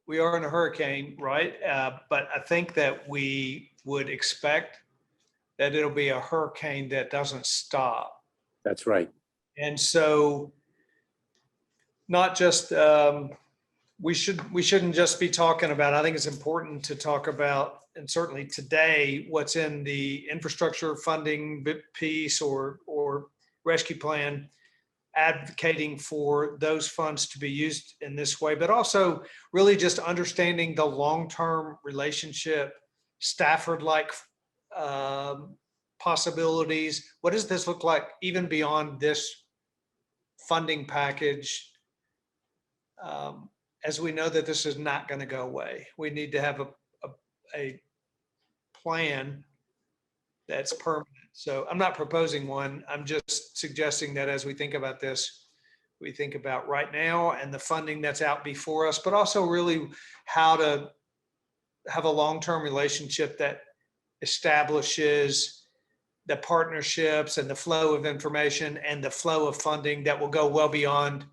we are in a hurricane, right? But I think that we would expect that it'll be a hurricane that doesn't stop. That's right. And so not just, we shouldn't just be talking about, I think it's important to talk about, and certainly today, what's in the infrastructure funding piece or rescue plan, advocating for those funds to be used in this way, but also really just understanding the long-term relationship, Stafford-like possibilities. What does this look like even beyond this funding package? As we know that this is not going to go away, we need to have a plan that's permanent. So I'm not proposing one. I'm just suggesting that as we think about this, we think about right now and the funding that's out before us, but also really how to have a long-term relationship that establishes the partnerships and the flow of information and the flow of funding that will go well beyond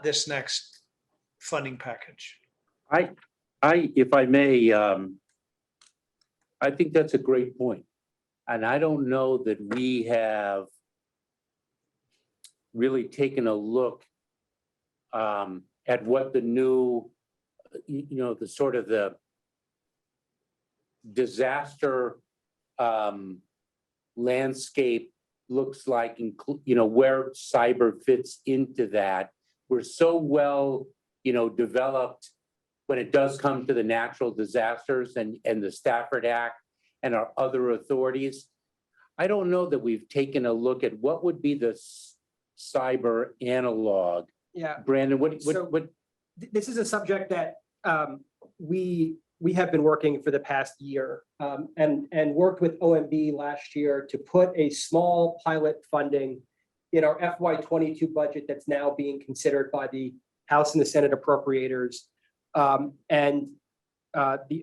this next funding package. If I may, I think that's a great point. And I don't know that we have really taken a look at what the new, the sort of the disaster landscape looks like, where cyber fits into that. We're so well, developed when it does come to the natural disasters and the Stafford Act and our other authorities. I don't know that we've taken a look at what would be the cyber analog. Yeah. Brandon, what? This is a subject that we have been working for the past year and worked with OMB last year to put a small pilot funding in our FY22 budget that's now being considered by the House and the Senate appropriators. The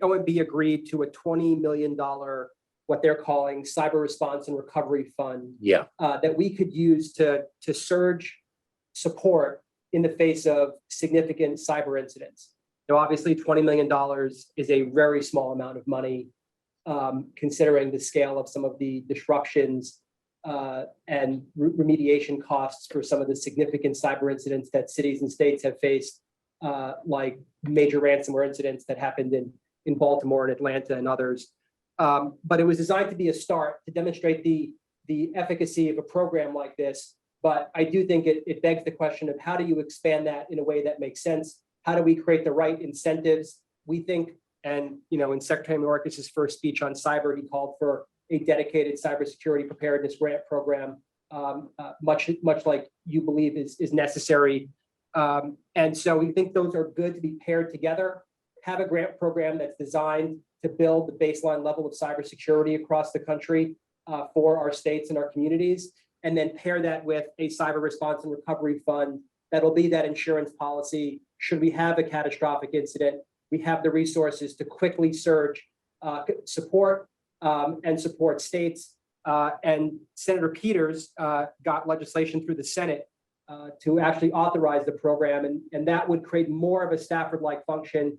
OMB agreed to a $20 million, what they're calling cyber response and recovery fund, that we could use to surge support in the face of significant cyber incidents. Now, obviously, $20 million is a very small amount of money, considering the scale of some of the disruptions and remediation costs for some of the significant cyber incidents that cities and states have faced, like major ransomware incidents that happened in Baltimore and Atlanta and others. But it was designed to be a start to demonstrate the efficacy of a program like this. But I do think it begs the question of how do you expand that in a way that makes sense? How do we create the right incentives? We think, and in Secretary Mayorkas' first speech on cyber, he called for a dedicated cybersecurity preparedness grant program, much like you believe is necessary. And so we think those are good to be paired together. Have a grant program that's designed to build the baseline level of cybersecurity across the country for our states and our communities, and then pair that with a cyber response and recovery fund that'll be that insurance policy. Should we have a catastrophic incident, we have the resources to quickly surge support and support states. And Senator Peters got legislation through the Senate to actually authorize the program, and that would create more of a Stafford-like function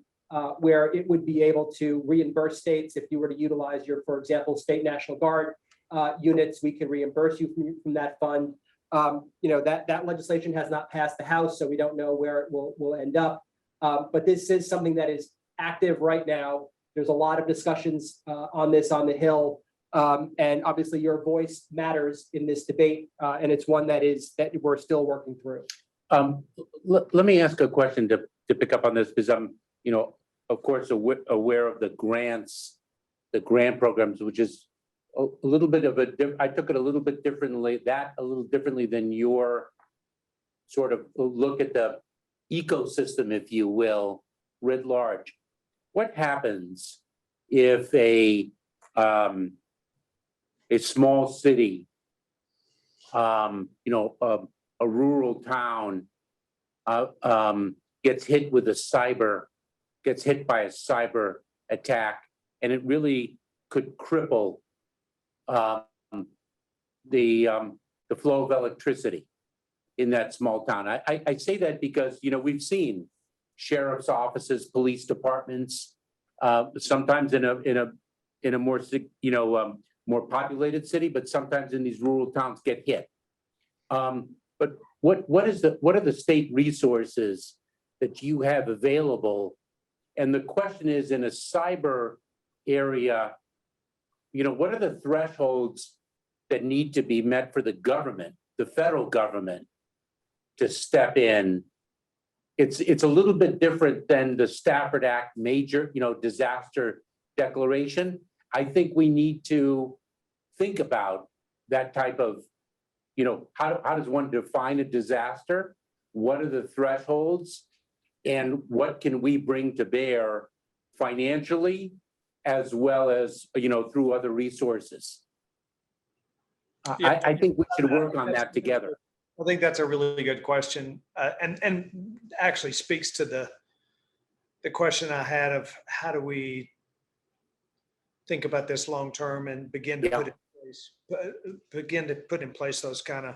where it would be able to reimburse states if you were to utilize your, for example, state National Guard units. We can reimburse you from that fund. That legislation has not passed the House, so we don't know where it will end up. But this is something that is active right now. There's a lot of discussions on this on the Hill. And obviously your voice matters in this debate, and it's one that we're still working through. Let me ask a question to pick up on this, because I'm, of course, aware of the grant programs, which is a little bit of I took it a little bit differently, than your sort of look at the ecosystem, if you will, writ large. What happens if a small city, a rural town, gets hit by a cyber attack, and it really could cripple the flow of electricity in that small town? I say that because we've seen sheriff's offices, police departments, sometimes in a more, more populated city, but sometimes in these rural towns get hit. But what are the state resources that you have available? And the question is, in a cyber area, what are the thresholds that need to be met for the government, the federal government, to step in? It's a little bit different than the Stafford Act major, disaster declaration. I think we need to think about that type of, how does one define a disaster? What are the thresholds? And what can we bring to bear financially, as well as, through other resources? Yeah. I think we should work on that together. I think that's a really good question, and actually speaks to the question I had of how do we think about this long term and begin to put in place those kind of